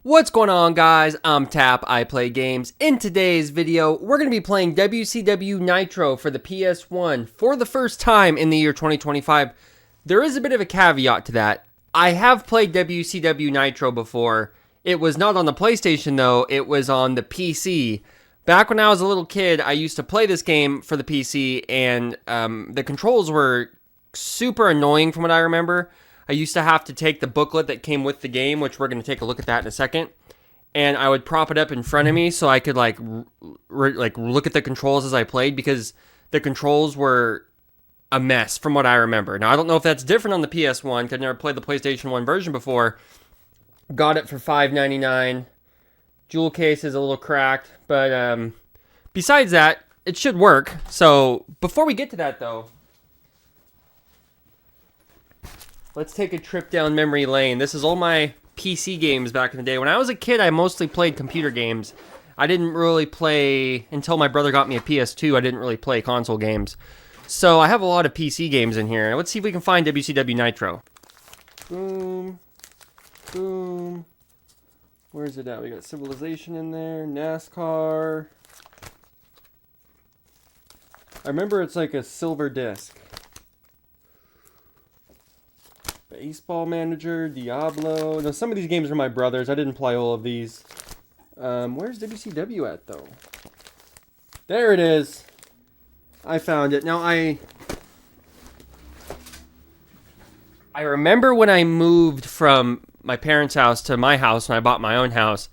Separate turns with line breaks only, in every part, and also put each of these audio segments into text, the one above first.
What's going on, guys? I'm Tap, I play games. In today's video, we're going to be playing WCW Nitro for the PS1 for the first time in the year 2025. There is a bit of a caveat to that. I have played WCW Nitro before. It was not on the PlayStation though, it was on the PC. Back when I was a little kid, I used to play this game for the PC, and the controls were super annoying from what I remember. I used to have to take the booklet that came with the game, which we're going to take a look at that in a second, and I would prop it up in front of me so I could like look at the controls as I played, because the controls were a mess from what I remember. Now, I don't know if that's different on the PS1, because I never played the PlayStation 1 version before. Got it for $5.99. Jewel case is a little cracked, but besides that, it should work. So before we get to that, though, let's take a trip down memory lane. This is all my PC games back in the day. When I was a kid, I mostly played computer games. I didn't really play, until my brother got me a PS2, I didn't really play console games. So I have a lot of PC games in here. Let's see if we can find WCW Nitro. Boom. Boom. Where's it at? We got Civilization in there, NASCAR. I remember it's like a silver disc. Baseball Manager, Diablo. Now, some of these games are my brother's. I didn't play all of these. Where's WCW at, though? There it is. I found it. Now, I remember when I moved from my parents' house to my house when I bought my own house.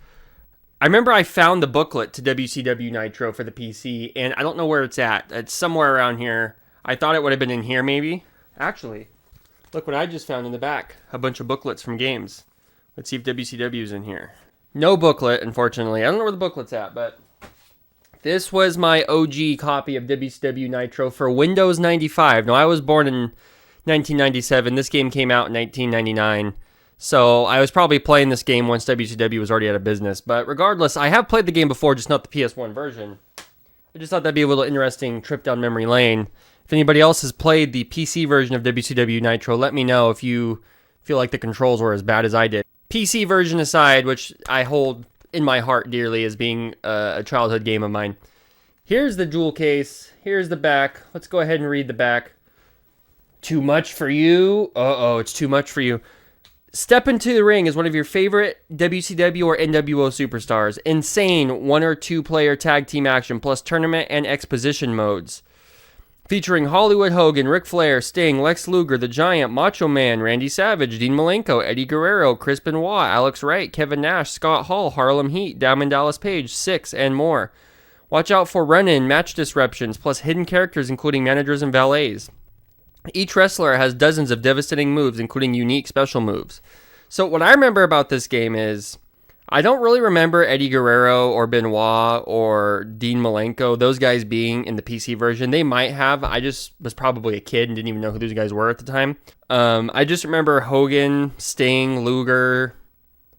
I remember I found the booklet to WCW Nitro for the PC, and I don't know where it's at. It's somewhere around here. I thought it would have been in here, maybe. Actually, look what I just found in the back. A bunch of booklets from games. Let's see if WCW's in here. No booklet, unfortunately. I don't know where the booklet's at, but this was my OG copy of WCW Nitro for Windows 95. Now, I was born in 1997. This game came out in 1999. So I was probably playing this game once WCW was already out of business. But regardless, I have played the game before, just not the PS1 version. I just thought that'd be a little interesting trip down memory lane. If anybody else has played the PC version of WCW Nitro, let me know if you feel like the controls were as bad as I did. PC version aside, which I hold in my heart dearly as being a childhood game of mine. Here's the jewel case. Here's the back. Let's go ahead and read the back. Too much for you? Uh-oh, it's too much for you. Step into the ring as one of your favorite WCW or NWO superstars. Insane 1 or 2 player tag team action plus tournament and exposition modes. Featuring Hollywood Hogan, Ric Flair, Sting, Lex Luger, The Giant, Macho Man, Randy Savage, Dean Malenko, Eddie Guerrero, Chris Benoit, Alex Wright, Kevin Nash, Scott Hall, Harlem Heat, Diamond Dallas Page, Six, and more. Watch out for run-in match disruptions plus hidden characters including managers and valets. Each wrestler has dozens of devastating moves, including unique special moves. So what I remember about this game is, I don't really remember Eddie Guerrero or Benoit or Dean Malenko, those guys being in the PC version. They might have. I just was probably a kid and didn't even know who those guys were at the time. I just remember Hogan, Sting, Luger,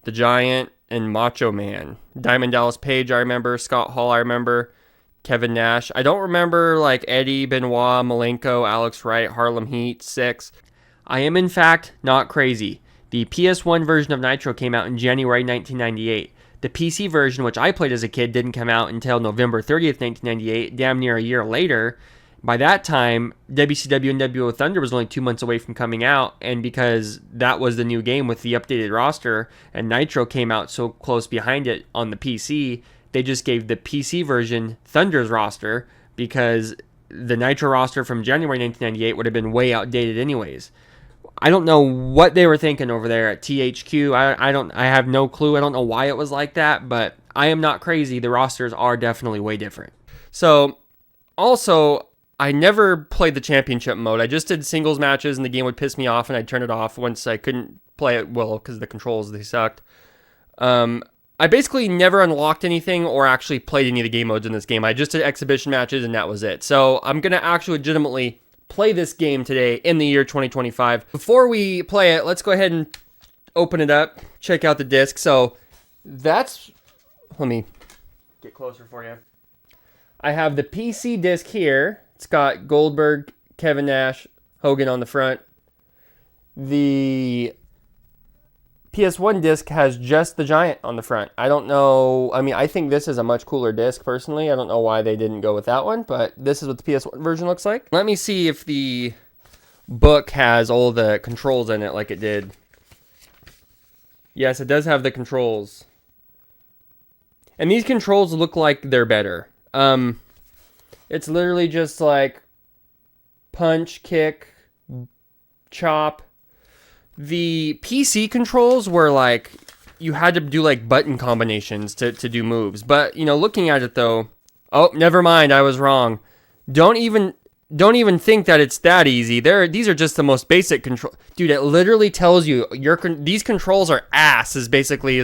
The Giant, and Macho Man. Diamond Dallas Page, I remember. Scott Hall, I remember. Kevin Nash. I don't remember like Eddie, Benoit, Malenko, Alex Wright, Harlem Heat, Six. I am in fact not crazy. The PS1 version of Nitro came out in January 1998. The PC version, which I played as a kid, didn't come out until November 30th, 1998, damn near a year later. By that time, WCW NWO Thunder was only 2 months away from coming out, and because that was the new game with the updated roster, and Nitro came out so close behind it on the PC, they just gave the PC version Thunder's roster, because the Nitro roster from January 1998 would have been way outdated anyways. I don't know what they were thinking over there at THQ. I have no clue. I don't know why it was like that, but I am not crazy. The rosters are definitely way different. So, also, I never played the championship mode. I just did singles matches, and the game would piss me off, and I'd turn it off once I couldn't play it well because the controls, they sucked. I basically never unlocked anything or actually played any of the game modes in this game. I just did exhibition matches, and that was it. So, I'm going to actually legitimately play this game today in the year 2025. Before we play it, let's go ahead and open it up, check out the disc. So that's, let me get closer for you. I have the PC disc here. It's got Goldberg, Kevin Nash, Hogan on the front. The PS1 disc has just the giant on the front. I don't know. I mean, I think this is a much cooler disc, personally. I don't know why they didn't go with that one, but this is what the PS1 version looks like. Let me see if the book has all the controls in it like it did. Yes, it does have the controls. And these controls look like they're better. It's literally just like punch, kick, chop. The PC controls were like, you had to do like button combinations to do moves. But, you know, looking at it though, oh, never mind, I was wrong. Don't even think that it's that easy. These are just the most basic control. Dude, it literally tells you these controls are ass is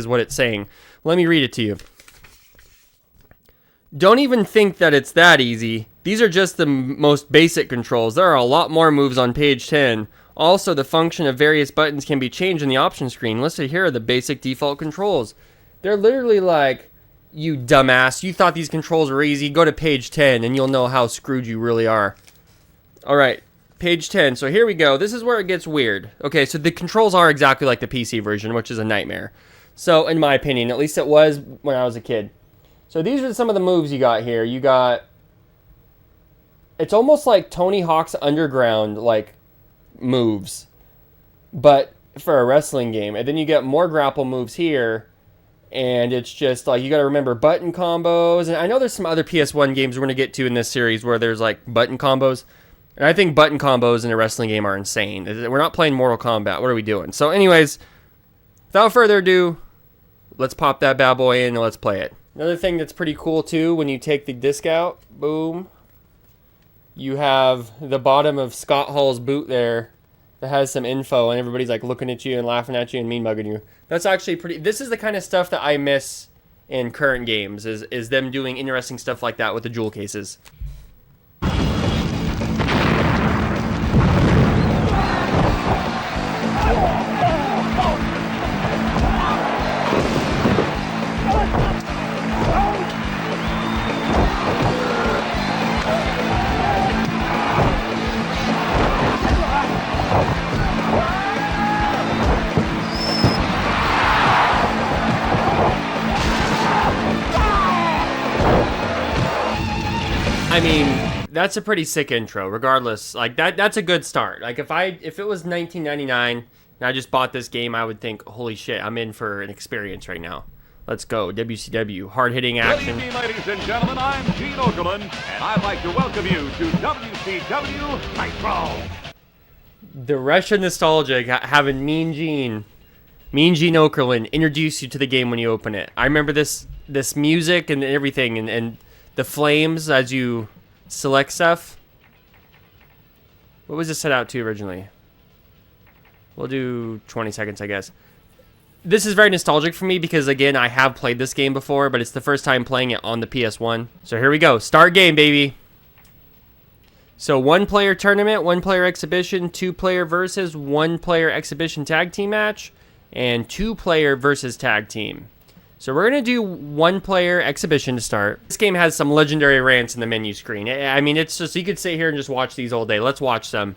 what it's saying. Let me read it to you. Don't even think that it's that easy. These are just the most basic controls. There are a lot more moves on page 10. Also, the function of various buttons can be changed in the option screen. Listed here are the basic default controls. They're literally like, you dumbass, you thought these controls were easy. Go to page 10 and you'll know how screwed you really are. Alright, page 10. So here we go. This is where it gets weird. Okay, so the controls are exactly like the PC version, which is a nightmare. So, in my opinion, at least it was when I was a kid. So these are some of the moves you got here. You got... It's almost like Tony Hawk's Underground, like, moves. But for a wrestling game. And then you get more grapple moves here. And it's just, like, you gotta remember button combos. And I know there's some other PS1 games we're gonna get to in this series where there's, like, button combos. And I think button combos in a wrestling game are insane. We're not playing Mortal Kombat. What are we doing? So anyways, without further ado, let's pop that bad boy in and let's play it. Another thing that's pretty cool too, when you take the disc out, boom, you have the bottom of Scott Hall's boot there that has some info, and everybody's like looking at you and laughing at you and mean mugging you. That's actually pretty. This is the kind of stuff that I miss in current games, is them doing interesting stuff like that with the jewel cases. I mean, that's a pretty sick intro, regardless. Like, that's a good start. Like, if it was 1999 and I just bought this game, I would think, holy shit, I'm in for an experience right now. Let's go. WCW. Hard-hitting action.
Good evening, ladies and gentlemen. I'm Gene Okerlund, and I'd like to welcome you to WCW Nitro.
The Russian nostalgic having Mean Gene Okerlund introduce you to the game when you open it. I remember this music and everything, and the flames as you select stuff. What was this set out to originally? We'll do 20 seconds, I guess. This is very nostalgic for me because, again, I have played this game before, but it's the first time playing it on the PS1. So here we go. Start game, baby. So 1-player tournament, 1-player exhibition, 2-player versus, 1-player exhibition tag team match, and 2-player versus tag team. So we're going to do 1-player exhibition to start. This game has some legendary rants in the menu screen. I mean, it's just, you could sit here and just watch these all day. Let's watch some.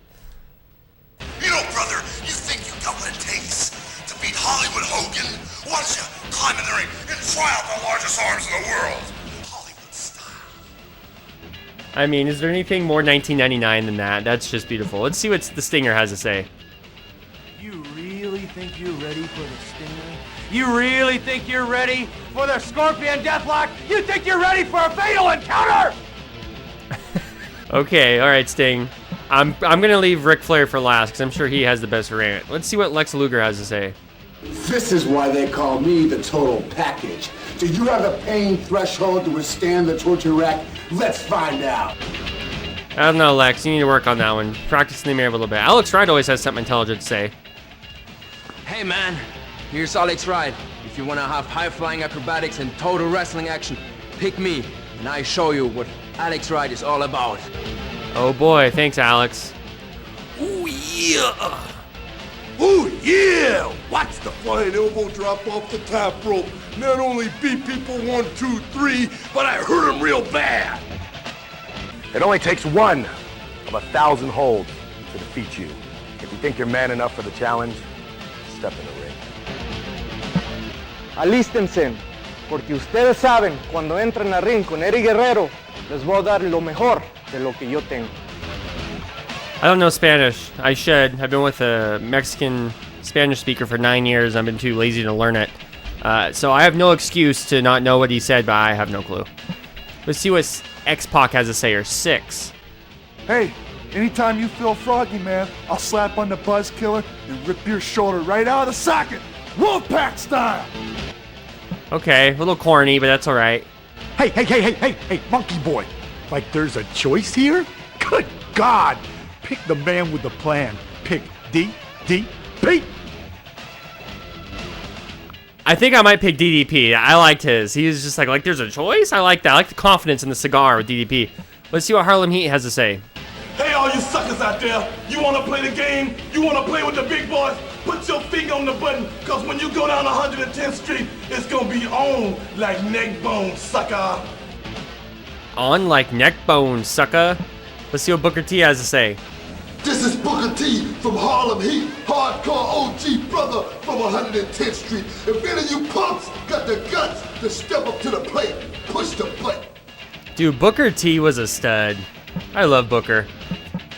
You know, brother, you think you got what it takes to beat Hollywood Hogan? Why don't you climb in the ring and try out the largest arms in the world? Hollywood style.
I mean, is there anything more 1999 than that? That's just beautiful. Let's see what the Stinger has to say.
You really think you're ready for the Stinger? You really think you're ready for the Scorpion Deathlock? You think you're ready for a fatal encounter?
Okay, all right, Sting. I'm gonna leave Ric Flair for last because I'm sure he has the best rant. Let's see what Lex Luger has to say.
This is why they call me the total package. Do you have the pain threshold to withstand the torture rack? Let's find out.
I don't know, Lex. You need to work on that one. Practice in the mirror a little bit. Alex Wright always has something intelligent to say.
Hey man, here's Alex Wright. If you want to have high-flying acrobatics and total wrestling action, pick me, and I show you what Alex Wright is all about.
Oh boy, thanks, Alex.
Ooh, yeah!
Oh yeah! Watch the flying elbow drop off the top rope. Not only beat people 1, 2, 3, but I hurt them real bad.
It only takes one of 1,000 holds to defeat you. If you think you're man enough for the challenge, step in the ring.
alístense, porque ustedes saben, cuando entren al ring con Eddie Guerrero, les voy a dar lo mejor de lo que yo tengo.
I don't know Spanish. I should. I've been with a Mexican Spanish speaker for 9 years. I've been too lazy to learn it. So I have no excuse to not know what he said, but I have no clue. Let's see what X-Pac has to say, or 6.
Hey, anytime you feel froggy, man, I'll slap on the buzz killer and rip your shoulder right out of the socket, Wolfpack style.
Okay, a little corny, but that's all right.
Hey, monkey boy. Like there's a choice here? Good God. Pick the man with the plan. Pick DDP.
I think I might pick DDP. I liked his. He was just like there's a choice? I like that. I like the confidence in the cigar with DDP. Let's see what Harlem Heat has to say.
Hey, all you suckers out there, you want to play the game? You want to play with the big boys? Put your finger on the button, because when you go down 110th Street, it's going to be on like neck bone, sucker.
On like neck bone, sucker. Let's see what Booker T has to say.
This is Booker T from Harlem Heat, hardcore OG brother from 110th Street. If any of you punks got the guts to step up to the plate, push the button.
Dude, Booker T was a stud. I love Booker.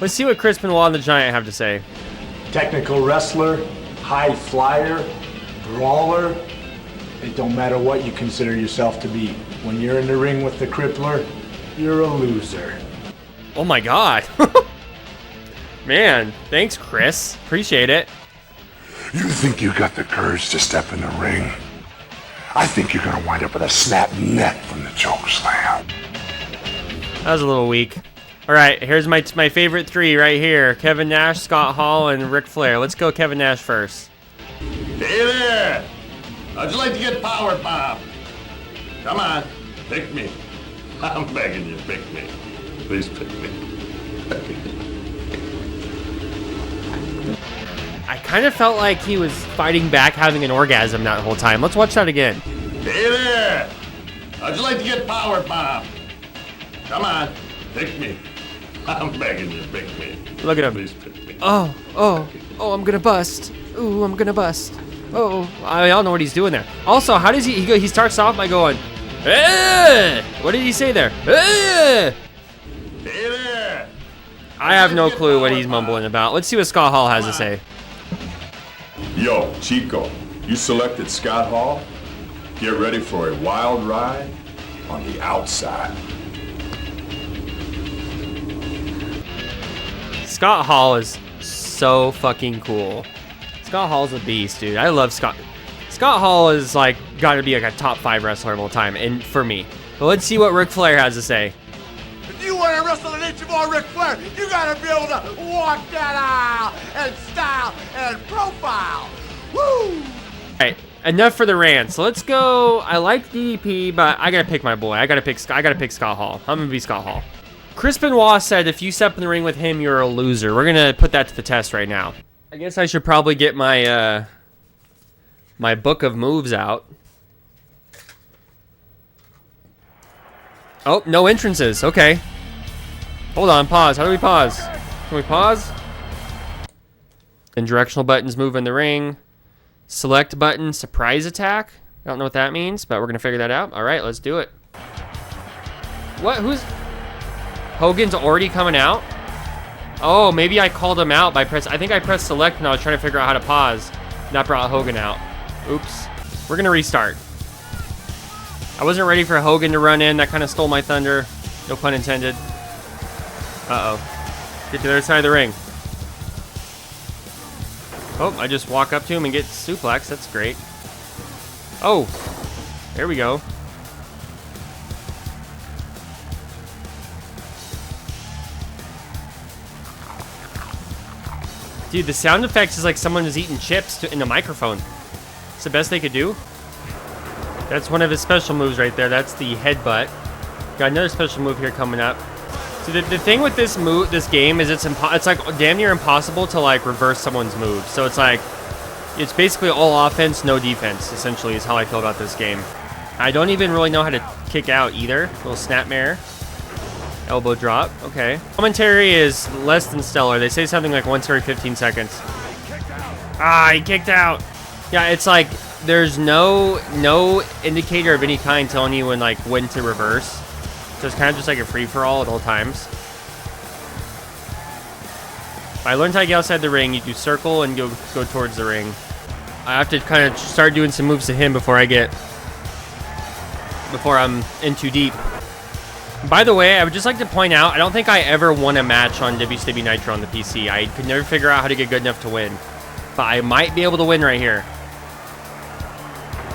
Let's see what Chris Benoit and the Giant have to say.
Technical wrestler, high flyer, brawler. It don't matter what you consider yourself to be. When you're in the ring with the crippler, you're a loser.
Oh my God. Man, thanks, Chris. Appreciate it.
You think you got the courage to step in the ring? I think you're gonna wind up with a snap neck from the choke slam.
That was a little weak. All right, here's my favorite 3 right here. Kevin Nash, Scott Hall, and Ric Flair. Let's go Kevin Nash first.
Hey there! How'd you like to get powered, Bob? Come on, pick me. I'm begging you, pick me. Please pick me.
I kind of felt like he was fighting back, having an orgasm that whole time. Let's watch that again.
Hey there! How'd you like to get powered, Bob? Come on, pick me. I'm begging you, pick me.
Look at him.
Please pick me.
Oh, I'm gonna bust. Ooh, I'm gonna bust. Oh, I don't know what he's doing there. Also, how does he go? He starts off by going, eh! What did he say there? Eh!
Hey there!
I have no clue what he's mumbling about. Let's see what Scott Hall has to say.
Yo, Chico, you selected Scott Hall? Get ready for a wild ride on the outside.
Scott Hall is so fucking cool. Scott Hall's a beast, dude. I love Scott. Scott Hall is like got to be like a top 5 wrestler of all time, and for me. But let's see what Ric Flair has to say.
If you want to wrestle an inch of more Ric Flair, you gotta be able to walk that aisle and style and profile. Woo!
Alright, enough for the rants. Let's go. I like DDP, but I gotta pick my boy. I gotta pick Scott Hall. I'm gonna be Scott Hall. Chris Benoit said if you step in the ring with him, you're a loser. We're gonna put that to the test right now. I guess I should probably get my my book of moves out. Oh, no entrances. Okay. Hold on, pause. How do we pause? Can we pause? Then directional buttons move in the ring. Select button, surprise attack. I don't know what that means, but we're gonna figure that out. All right, let's do it. What? Who's... Hogan's already coming out? Oh, maybe I called him out by I think I pressed select when I was trying to figure out how to pause. That brought Hogan out. Oops. We're gonna restart. I wasn't ready for Hogan to run in. That kind of stole my thunder. No pun intended. Uh-oh. Get to the other side of the ring. Oh, I just walk up to him and get suplex. That's great. Oh, there we go. Dude, the sound effects is like someone was eating chips in a microphone. It's the best they could do. That's one of his special moves right there. That's the headbutt. Got another special move here coming up. So the thing with this game is it's like damn near impossible to like reverse someone's move. So it's like it's basically all offense, no defense. Essentially, is how I feel about this game. I don't even really know how to kick out either. Little snapmare, elbow drop. Okay. Commentary is less than stellar. They say something like once every 15 seconds. Ah, he kicked out. Yeah, it's like there's no indicator of any kind telling you when to reverse. So it's kind of just like a free-for-all at all times. I learned how to get outside the ring. You do circle and go towards the ring. I have to kind of start doing some moves to him before I'm in too deep. By the way, I would just like to point out, I don't think I ever won a match on WCW Nitro on the PC. I could never figure out how to get good enough to win. But I might be able to win right here.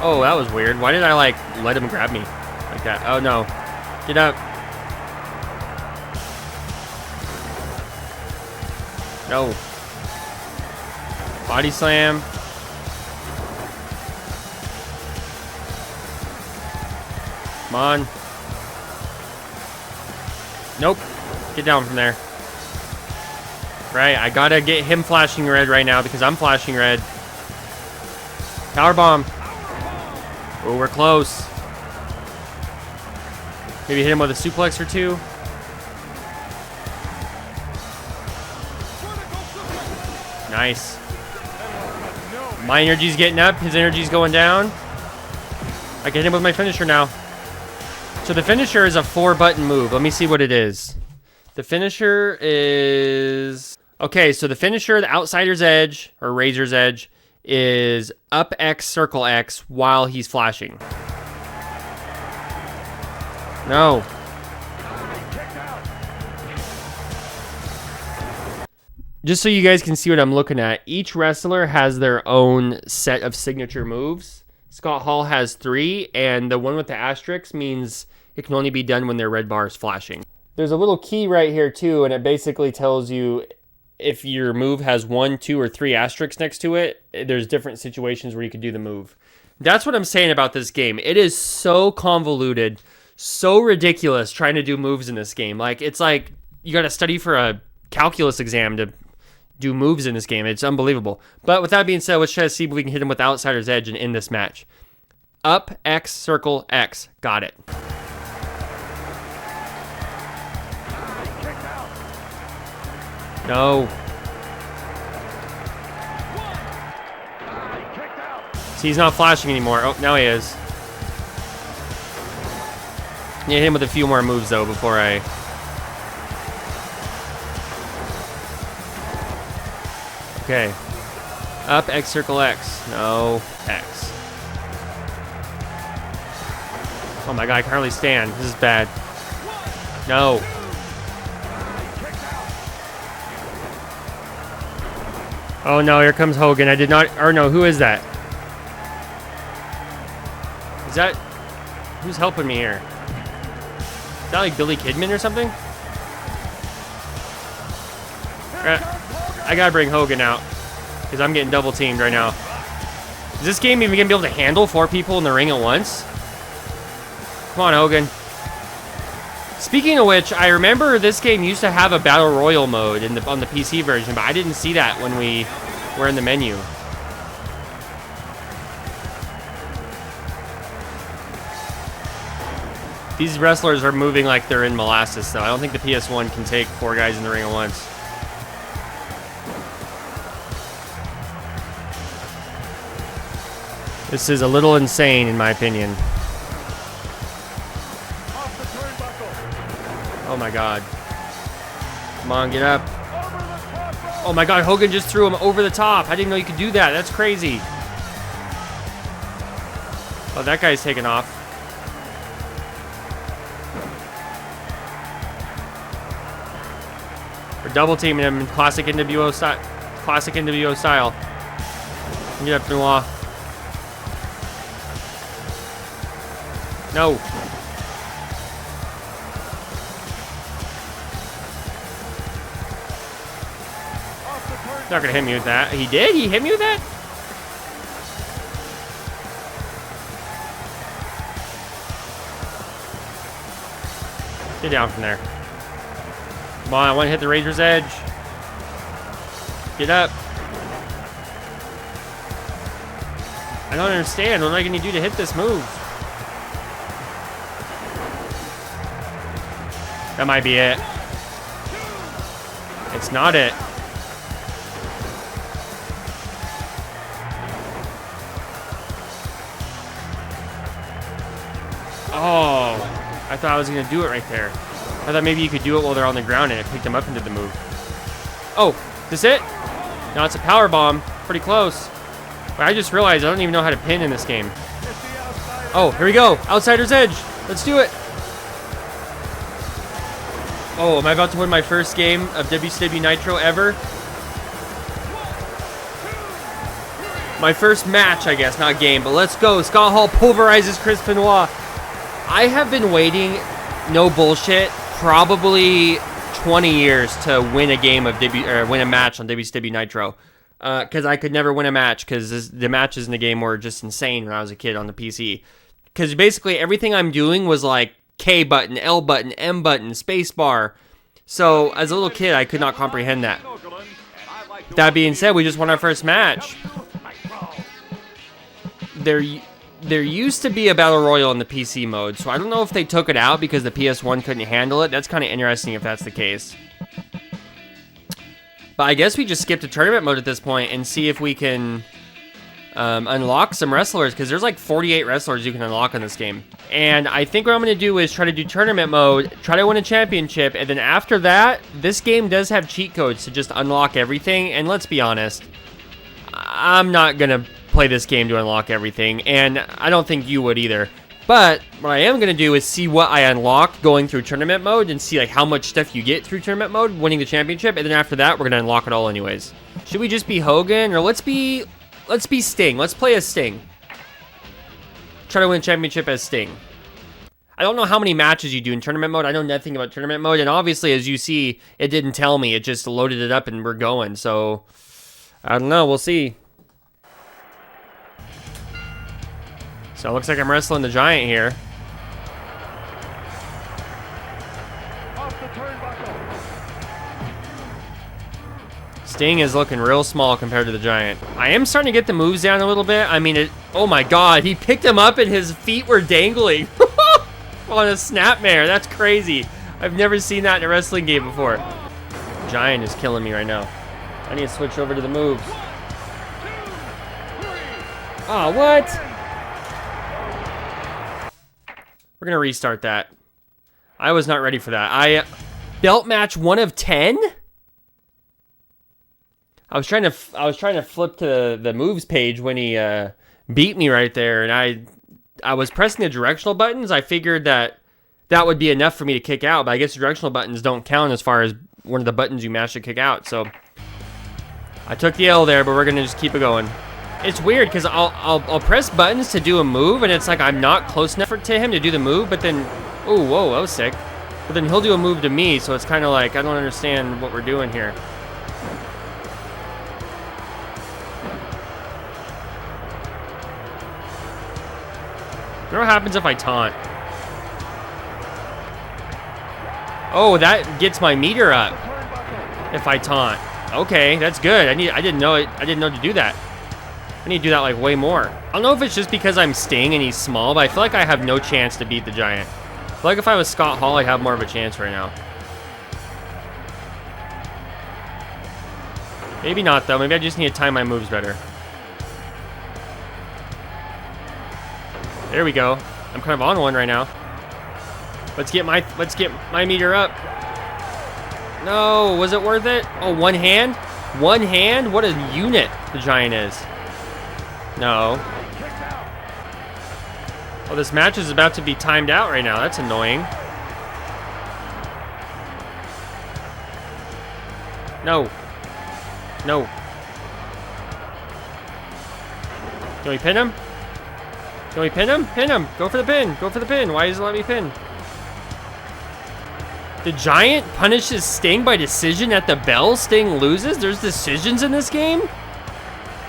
Oh, that was weird. Why did I let him grab me like that? Oh no. Get up. No. Body slam. Come on. Nope. Get down from there. Right, I gotta get him flashing red right now because I'm flashing red. Powerbomb. Oh, we're close. Maybe hit him with a suplex or two. Nice. My energy's getting up. His energy's going down. I can hit him with my finisher now. So the finisher is a 4-button move. Let me see what it is. The finisher is... Okay, so the finisher, the outsider's edge, or razor's edge, is up X, circle X, while he's flashing. No. Just so you guys can see what I'm looking at, each wrestler has their own set of signature moves. Scott Hall has 3, and the one with the asterisk means it can only be done when their red bar is flashing. There's a little key right here too, and it basically tells you if your move has 1, 2, or 3 asterisks next to it, there's different situations where you can do the move. That's what I'm saying about this game. It is so convoluted, so ridiculous trying to do moves in this game. It's like you got to study for a calculus exam to do moves in this game. It's unbelievable. But with that being said, let's try to see if we can hit him with outsider's edge and end this match. Up, X, circle, X. Got it. No. See, he's not flashing anymore. Oh, now he is. Yeah, hit him with a few more moves, though, before I... Okay. Up, X, circle, X. No, X. Oh my god, I can hardly stand. This is bad. No. Oh no, here comes Hogan. I did not... Or no, who is that? Is that... Who's helping me here? Is that like Billy Kidman or something? I gotta bring Hogan out. Because I'm getting double teamed right now. Is this game even gonna be able to handle 4 people in the ring at once? Come on, Hogan. Speaking of which, I remember this game used to have a Battle Royal mode on the PC version, but I didn't see that when we were in the menu. These wrestlers are moving like they're in molasses, though. I don't think the PS1 can take 4 guys in the ring at once. This is a little insane, in my opinion. Oh my god. Come on, get up. Oh my god, Hogan just threw him over the top. I didn't know you could do that. That's crazy. Oh, that guy's taking off. We're double teaming him in classic NWO style. Classic NWO style. Get up, Noir. No. Not gonna hit me with that. He did? He hit me with that? Get down from there. Come on, I want to hit the Razor's Edge. Get up. I don't understand. What am I gonna do to hit this move? That might be it. It's not it. Oh, I thought I was going to do it right there. I thought maybe you could do it while they're on the ground and it picked them up into the move. Oh, this it? No, it's a power bomb. Pretty close. But I just realized I don't even know how to pin in this game. Oh, here we go. Outsider's Edge. Let's do it. Oh, am I about to win my first game of WCW Nitro ever? My first match, I guess, not game, but let's go. Scott Hall pulverizes Chris Benoit. I have been waiting, no bullshit, probably 20 years to win a game of win a match on WCW Nitro. Because I could never win a match, because the matches in the game were just insane when I was a kid on the PC. Because basically everything I'm doing was like K button, L button, M button, space bar. So as a little kid, I could not comprehend that. That being said, we just won our first match. There used to be a Battle Royal in the PC mode, so I don't know if they took it out because the PS1 couldn't handle it. That's kind of interesting if that's the case. But I guess we just skip to tournament mode at this point and see if we can unlock some wrestlers, because there's like 48 wrestlers you can unlock in this game. And I think what I'm going to do is try to do tournament mode, try to win a championship, and then after that, this game does have cheat codes to just unlock everything. And let's be honest, I'm not going to play this game to unlock everything, and I don't think you would either. But what I am going to do is see what I unlock going through tournament mode and see like how much stuff you get through tournament mode, winning the championship, and then after that, we're going to unlock it all anyways. Should we just be Hogan, or let's be Sting. Let's play as Sting. Try to win a championship as Sting. I don't know how many matches you do in tournament mode. I know nothing about tournament mode, and obviously, as you see, it didn't tell me. It just loaded it up and we're going, so I don't know. We'll see. So it looks like I'm wrestling the Giant here. Sting is looking real small compared to the Giant. I am starting to get the moves down a little bit. I mean, oh my god, he picked him up and his feet were dangling on a snapmare. That's crazy. I've never seen that in a wrestling game before. Giant is killing me right now. I need to switch over to the moves. Oh, what? We're going to restart that. I was not ready for that. Belt match 1 of 10? I was trying to flip to the moves page when he beat me right there, and I was pressing the directional buttons. I figured that would be enough for me to kick out, but I guess the directional buttons don't count as far as one of the buttons you mash to kick out. So I took the L there, but we're gonna just keep it going. It's weird because I'll press buttons to do a move, and it's like I'm not close enough to him to do the move, but then, oh, whoa, that was sick. But then he'll do a move to me, so it's kind of like I don't understand what we're doing here. I wonder what happens if I taunt. Oh, that gets my meter up if I taunt. Okay, that's good. I didn't know to do that. I need to do that like way more. I don't know if it's just because I'm Sting and he's small, but I feel like I have no chance to beat the Giant. I feel like if I was Scott Hall, I'd have more of a chance right now. Maybe not though. Maybe I just need to time my moves better. There we go. I'm kind of on one right now. Let's get my meter up. No, was it worth it? Oh, one hand? One hand? What a unit the Giant is. No. Oh, this match is about to be timed out right now. That's annoying. No. No. Can we pin him? Can we pin him? Pin him. Go for the pin. Go for the pin. Why does it let me pin? The Giant punishes Sting by decision at the bell. Sting loses? There's decisions in this game?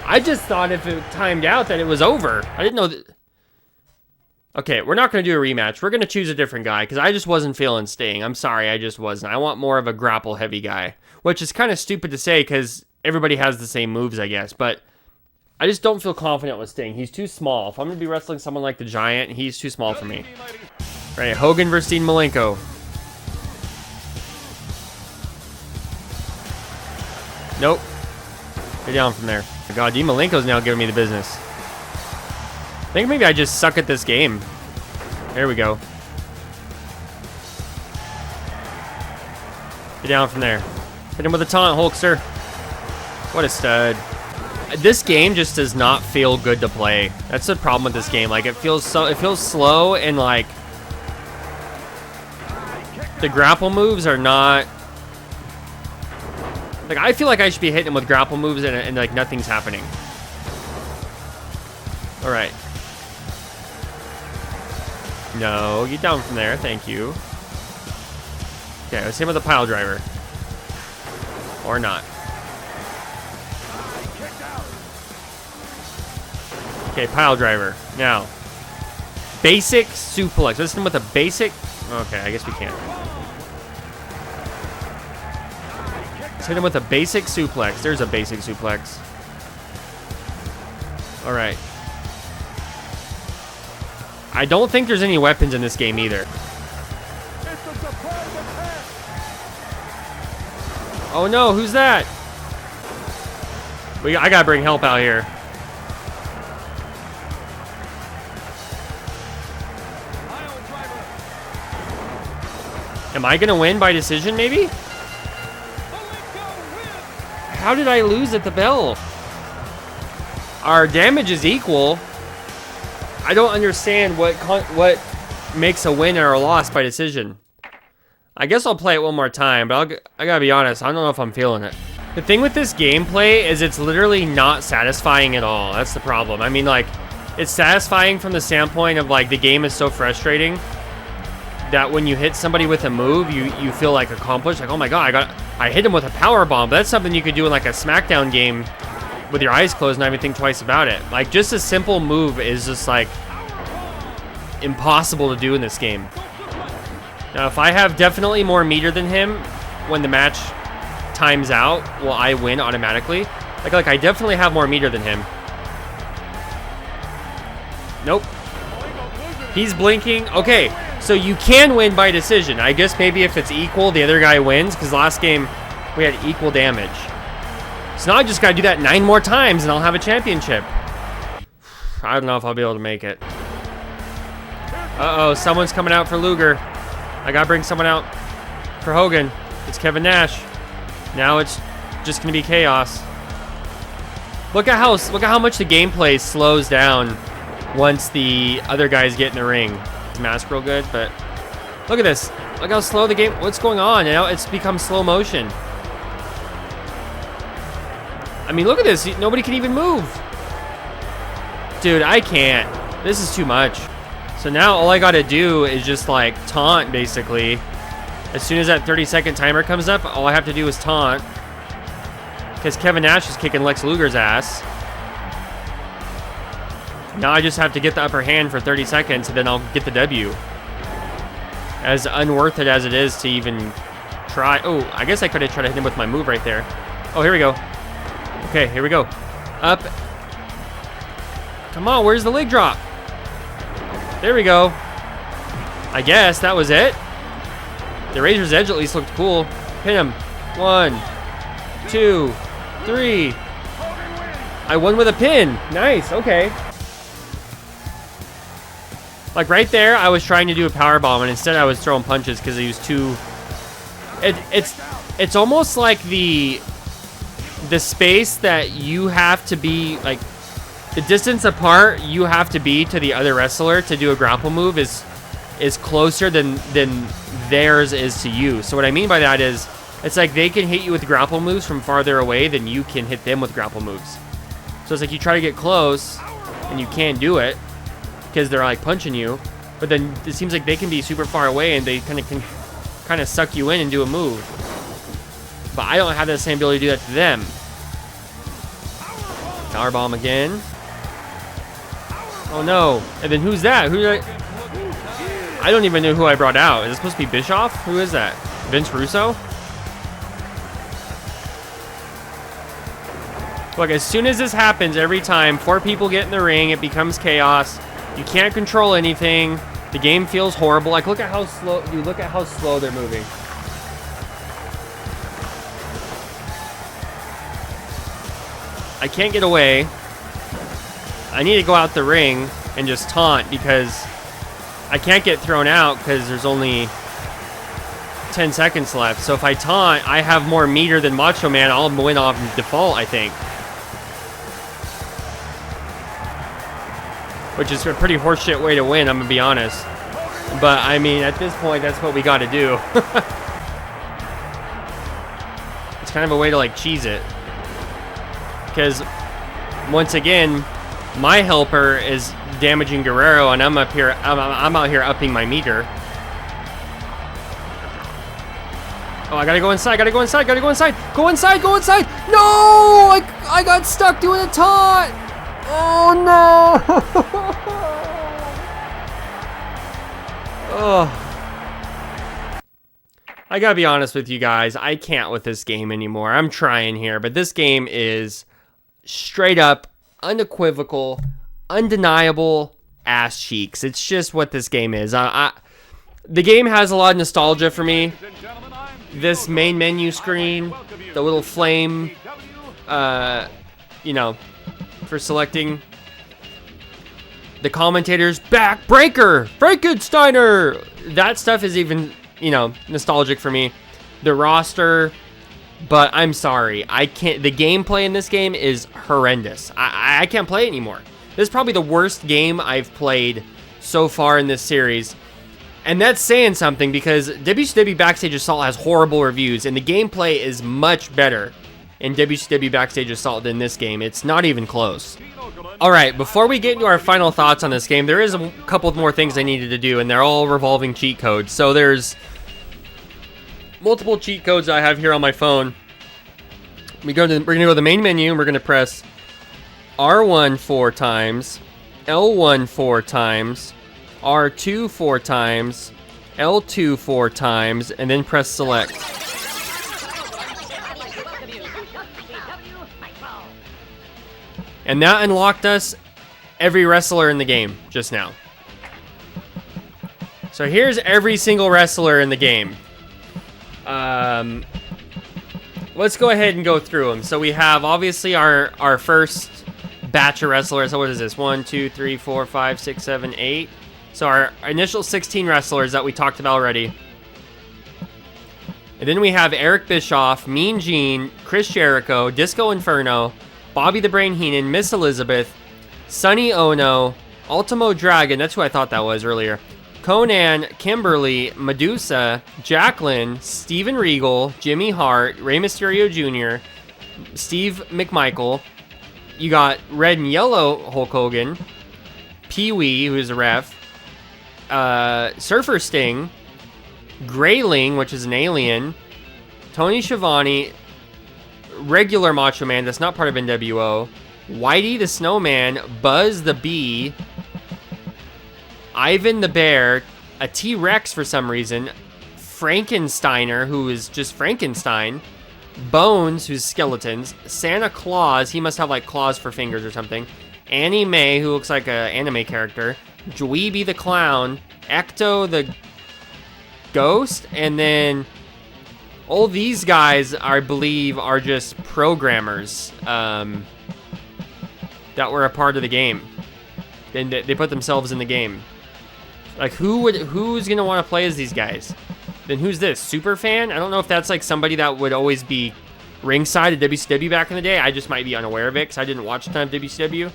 I just thought if it timed out that it was over. I didn't know that. Okay, we're not going to do a rematch. We're going to choose a different guy because I just wasn't feeling Sting. I'm sorry, I just wasn't. I want more of a grapple-heavy guy, which is kind of stupid to say because everybody has the same moves, I guess, but I just don't feel confident with Sting. He's too small. If I'm going to be wrestling someone like the Giant, he's too small for me. All right, Hogan versus Dean Malenko. Nope. Get down from there. Oh God, Dean Malenko's now giving me the business. I think maybe I just suck at this game. There we go. Get down from there. Hit him with a taunt, Hulkster. What a stud. This game just does not feel good to play. That's the problem with this game. Like, it feels slow, and like the grapple moves are not. Like, I feel like I should be hitting him with grapple moves and like nothing's happening. All right. No, get down from there. Thank you. Okay, let's hit him with a pile driver. Or not. Okay, pile driver. Now, basic suplex. Let's hit him with a basic. Okay, I guess we can't. Let's hit him with a basic suplex. There's a basic suplex. All right. I don't think there's any weapons in this game either. Oh no, who's that? I gotta bring help out here. Am I gonna win by decision, maybe? How did I lose at the bell? Our damage is equal. I don't understand what makes a win or a loss by decision. I guess I'll play it one more time, but I gotta be honest, I don't know if I'm feeling it. The thing with this gameplay is it's literally not satisfying at all. That's the problem. I mean, like, it's satisfying from the standpoint of, like, the game is so frustrating that when you hit somebody with a move, you feel, like, accomplished. Like, oh my god, I hit him with a power bomb. But that's something you could do in, like, a SmackDown game with your eyes closed and not even think twice about it. Like, just a simple move is just, like, impossible to do in this game. Now, if I have definitely more meter than him when the match times out, will I win automatically? Like I definitely have more meter than him. Nope. He's blinking. Okay, so you can win by decision. I guess maybe if it's equal, the other guy wins, because last game we had equal damage. So now I just gotta do that 9 more times and I'll have a championship. I don't know if I'll be able to make it. Uh-oh, someone's coming out for Luger. I gotta bring someone out for Hogan. It's Kevin Nash. Now it's just gonna be chaos. Look at how much the gameplay slows down once the other guys get in the ring. It's mask real good, but look at this. Look how slow the game. What's going on? Now it's become slow motion. I mean, look at this. Nobody can even move. Dude, I can't. This is too much. So now all I gotta do is just like taunt, basically. As soon as that 30-second timer comes up, all I have to do is taunt. Because Kevin Nash is kicking Lex Luger's ass. Now I just have to get the upper hand for 30 seconds and then I'll get the W. As unworth it as it is to even try. Oh, I guess I could have tried to hit him with my move right there. Oh, here we go. Okay, here we go. Up. Come on, where's the leg drop? There we go. I guess that was it. The Razor's Edge at least looked cool. Hit him. 1, 2, 3. I won with a pin. Nice, okay. Like right there, I was trying to do a power bomb, and instead I was throwing punches because he was too. It's almost like the space that you have to be like, the distance apart you have to be to the other wrestler to do a grapple move is closer than theirs is to you. So what I mean by that is, it's like they can hit you with grapple moves from farther away than you can hit them with grapple moves. So it's like you try to get close and you can't do it because they're like punching you, but then it seems like they can be super far away and they kind of suck you in and do a move. But I don't have that same ability to do that to them. Powerbomb again. Oh no! And then who's that? I don't even know who I brought out. Is it supposed to be Bischoff? Who is that? Vince Russo? Look, as soon as this happens, every time 4 people get in the ring, it becomes chaos. You can't control anything. The game feels horrible. Like, look at how slow. Dude, look at how slow they're moving. I can't get away. I need to go out the ring and just taunt because I can't get thrown out because there's only 10 seconds left. So if I taunt, I have more meter than Macho Man. I'll win off default, I think. Which is a pretty horseshit way to win, I'm going to be honest. But, I mean, at this point, that's what we got to do. It's kind of a way to, like, cheese it. Because, once again, my helper is damaging Guerrero, and I'm up here. I'm out here upping my meter. Oh, I gotta go inside. Gotta go inside. Gotta go inside. Go inside. Go inside. No! I got stuck doing a taunt. Oh no! Oh. I gotta be honest with you guys. I can't with this game anymore. I'm trying here, but this game is straight up, unequivocal, undeniable ass cheeks. It's just what this game is. The game has a lot of nostalgia for me. This main menu screen, the little flame, you know, for selecting. The commentators, backbreaker, Frankensteiner. That stuff is even, you know, nostalgic for me. The roster, but I'm sorry, I can't. The gameplay in this game is horrendous. I can't play it anymore. This is probably the worst game I've played so far in this series. And that's saying something because WCW Backstage Assault has horrible reviews, and the gameplay is much better in WCW Backstage Assault than this game. It's not even close. Alright, before we get into our final thoughts on this game, there is a couple of more things I needed to do, and they're all revolving cheat codes. So there's multiple cheat codes I have here on my phone. We're going to go to the main menu, and we're going to press R1 4 times, L1 4 times, R2 4 times, L2 4 times, and then press select. And that unlocked us every wrestler in the game just now. So here's every single wrestler in the game. Let's go ahead and go through them. So we have obviously our first batch of wrestlers. So what is this? 1, 2, 3, 4, 5, 6, 7, 8. So our initial 16 wrestlers that we talked about already. And then we have Eric Bischoff, Mean Gene, Chris Jericho, Disco Inferno, Bobby the Brain Heenan, Miss Elizabeth, Sonny Ono, Ultimo Dragon, that's who I thought that was earlier, Conan, Kimberly, Medusa, Jacqueline, Steven Regal, Jimmy Hart, Rey Mysterio Jr., Steve McMichael. You got Red and Yellow Hulk Hogan, Pee-wee, who is a ref, Surfer Sting, Grayling, which is an alien, Tony Schiavone, regular Macho Man that's not part of NWO, Whitey the Snowman, Buzz the Bee, Ivan the Bear, a T-Rex for some reason, Frankensteiner, who is just Frankenstein, Bones, who's skeletons, Santa Claus, he must have like claws for fingers or something, Annie Mae, who looks like an anime character, Dweeby the Clown, Ecto the Ghost, and then all these guys, I believe, are just programmers that were a part of the game. And they put themselves in the game. Like, who's gonna want to play as these guys? Then who's this? Superfan? I don't know if that's like somebody that would always be ringside at WCW back in the day. I just might be unaware of it because I didn't watch a ton of WCW.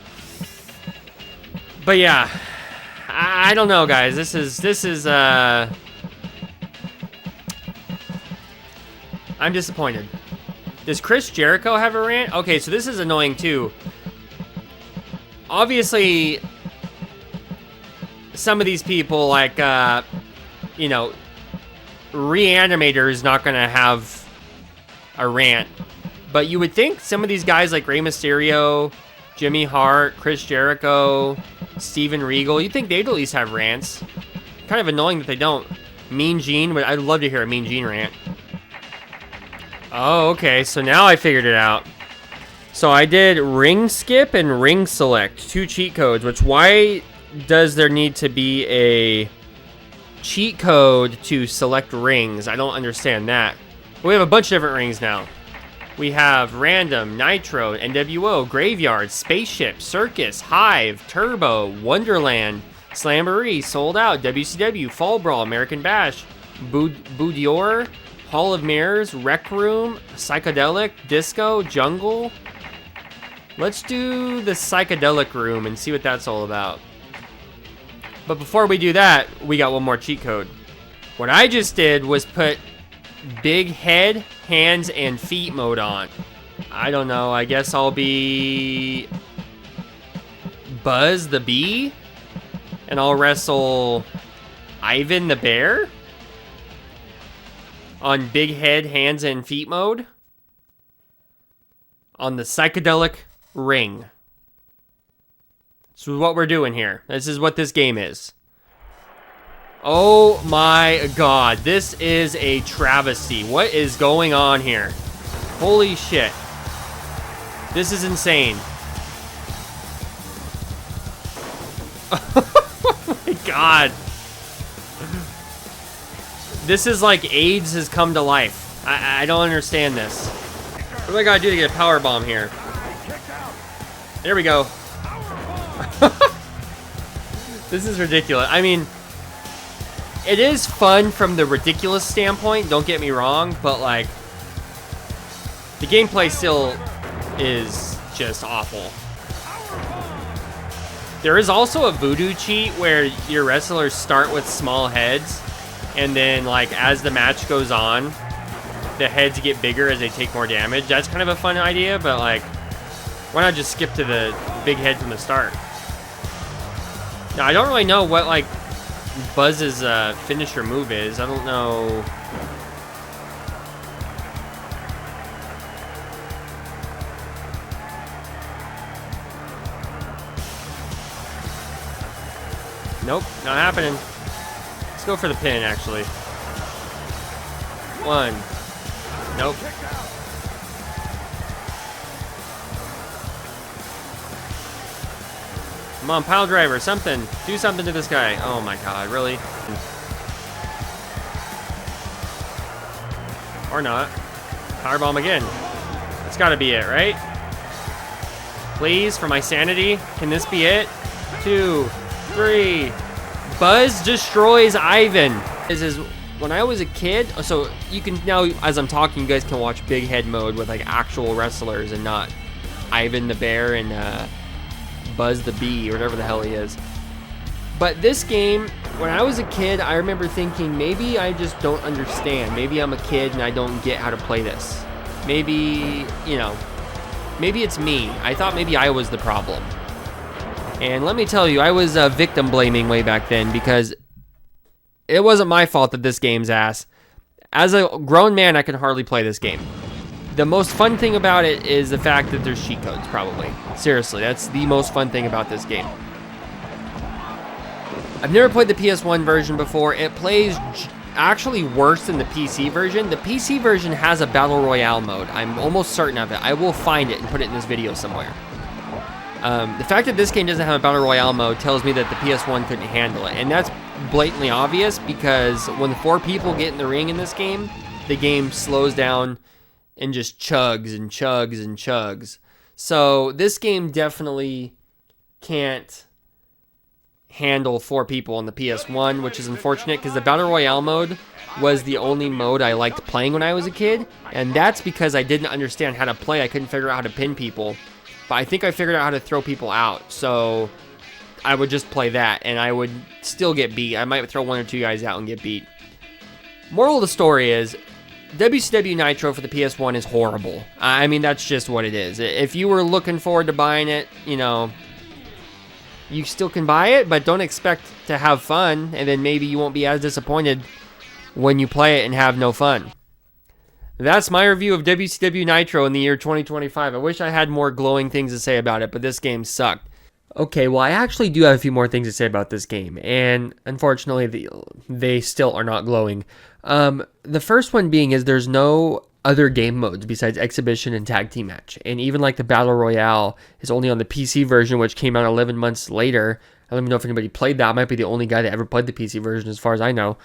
But yeah, I don't know, guys. This is I'm disappointed. Does Chris Jericho have a rant? Okay, so this is annoying too. Obviously, some of these people, like, you know, Reanimator is not going to have a rant. But you would think some of these guys like Rey Mysterio, Jimmy Hart, Chris Jericho, Steven Regal, you'd think they'd at least have rants. Kind of annoying that they don't. Mean Gene, but I'd love to hear a Mean Gene rant. Oh, okay, so now I figured it out. So I did ring skip and ring select, 2 cheat codes, which why does there need to be a cheat code to select rings? I don't understand that. We have a bunch of different rings now. We have Random, Nitro, NWO, Graveyard, Spaceship, Circus, Hive, Turbo, Wonderland, Slamboree, Sold Out, WCW, Fall Brawl, American Bash, Boudoir, Hall of Mirrors, Rec Room, Psychedelic, Disco, Jungle. Let's do the Psychedelic Room and see what that's all about. But before we do that, we got one more cheat code. What I just did was put big head, hands, and feet mode on. I don't know, I guess I'll be Buzz the Bee, and I'll wrestle Ivan the Bear on big head, hands, and feet mode on the Psychedelic Ring. This is what we're doing here. This is what this game is. Oh my god, this is a travesty. What is going on here? Holy shit. This is insane. Oh my god. This is like AIDS has come to life. I don't understand this. What do I gotta do to get a power bomb here? There we go. This is ridiculous. I mean, it is fun from the ridiculous standpoint, don't get me wrong, but like, the gameplay still is just awful. There is also a voodoo cheat where your wrestlers start with small heads, and then like as the match goes on, the heads get bigger as they take more damage. That's kind of a fun idea, but like, why not just skip to the big head from the start? Now, I don't really know what like Buzz's finisher move is. I don't know. Nope, not happening. Let's go for the pin, actually. One. Nope. Come on, pile driver, something. Do something to this guy. Oh my god, really? Or not. Powerbomb again. That's gotta be it, right? Please, for my sanity, can this be it? 2, 3. Buzz destroys Ivan. This is when I was a kid. So you can now, as I'm talking, you guys can watch Big Head mode with like actual wrestlers and not Ivan the Bear and Buzz the Bee or whatever the hell he is. But this game, when I was a kid, I remember thinking maybe I just don't understand. Maybe I'm a kid and I don't get how to play this. Maybe, you know, maybe it's me. I thought maybe I was the problem. And let me tell you, I was victim blaming way back then because it wasn't my fault that this game's ass. As a grown man, I can hardly play this game. The most fun thing about it is the fact that there's cheat codes, probably. Seriously, that's the most fun thing about this game. I've never played the PS1 version before. It plays actually worse than the PC version. The PC version has a Battle Royale mode. I'm almost certain of it. I will find it and put it in this video somewhere. The fact that this game doesn't have a Battle Royale mode tells me that the PS1 couldn't handle it. And that's blatantly obvious because when 4 people get in the ring in this game, the game slows down and just chugs and chugs and chugs. So this game definitely can't handle 4 people on the PS1, which is unfortunate because the Battle Royale mode was the only mode I liked playing when I was a kid. And that's because I didn't understand how to play. I couldn't figure out how to pin people. But I think I figured out how to throw people out. So I would just play that and I would still get beat. I might throw 1 or 2 guys out and get beat. Moral of the story is, WCW Nitro for the PS1 is horrible. I mean, that's just what it is. If you were looking forward to buying it, you know, you still can buy it, but don't expect to have fun, and then maybe you won't be as disappointed when you play it and have no fun. That's my review of WCW Nitro in the year 2025. I wish I had more glowing things to say about it, but this game sucked. Okay, well, I actually do have a few more things to say about this game, and unfortunately, they still are not glowing. The first one being is there's no other game modes besides Exhibition and Tag Team Match, and even like the Battle Royale is only on the PC version, which came out 11 months later. I don't even know if anybody played that. I might be the only guy that ever played the PC version as far as I know.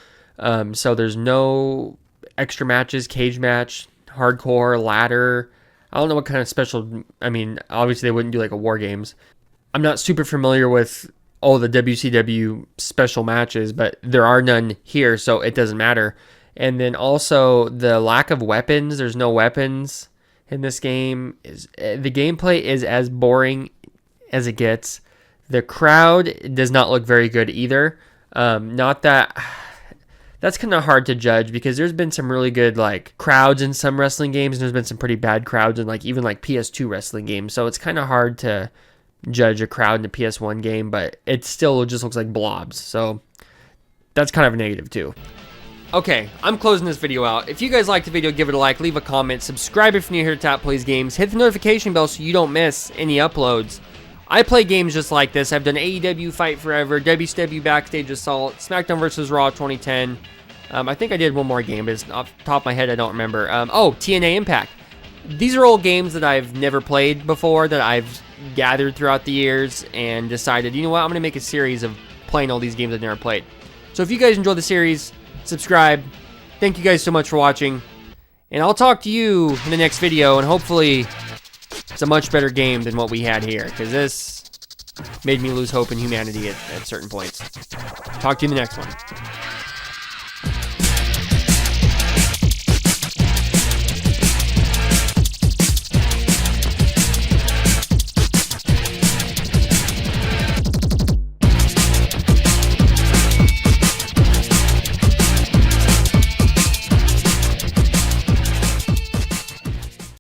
So there's no extra matches, cage match, hardcore, ladder. I don't know what kind of special, I mean, obviously they wouldn't do like a War Games. I'm not super familiar with all the WCW special matches, but there are none here, so it doesn't matter. And then also the lack of weapons. There's no weapons in this game. The gameplay is as boring as it gets. The crowd does not look very good either. Not that... That's kind of hard to judge because there's been some really good like crowds in some wrestling games, and there's been some pretty bad crowds in like even like PS2 wrestling games. So it's kind of hard to judge a crowd in a PS1 game, but it still just looks like blobs. So that's kind of a negative too. Okay, I'm closing this video out. If you guys liked the video, give it a like, leave a comment, subscribe if you're new here to Tap Plays Games, hit the notification bell so you don't miss any uploads. I play games just like this. I've done AEW Fight Forever, WCW Backstage Assault, SmackDown vs. Raw 2010. I think I did one more game, but it's off the top of my head, I don't remember. TNA Impact. These are all games that I've never played before, that I've gathered throughout the years and decided, you know what, I'm going to make a series of playing all these games I've never played. So if you guys enjoy the series, subscribe. Thank you guys so much for watching. And I'll talk to you in the next video, and hopefully it's a much better game than what we had here, because this made me lose hope in humanity at certain points. Talk to you in the next one.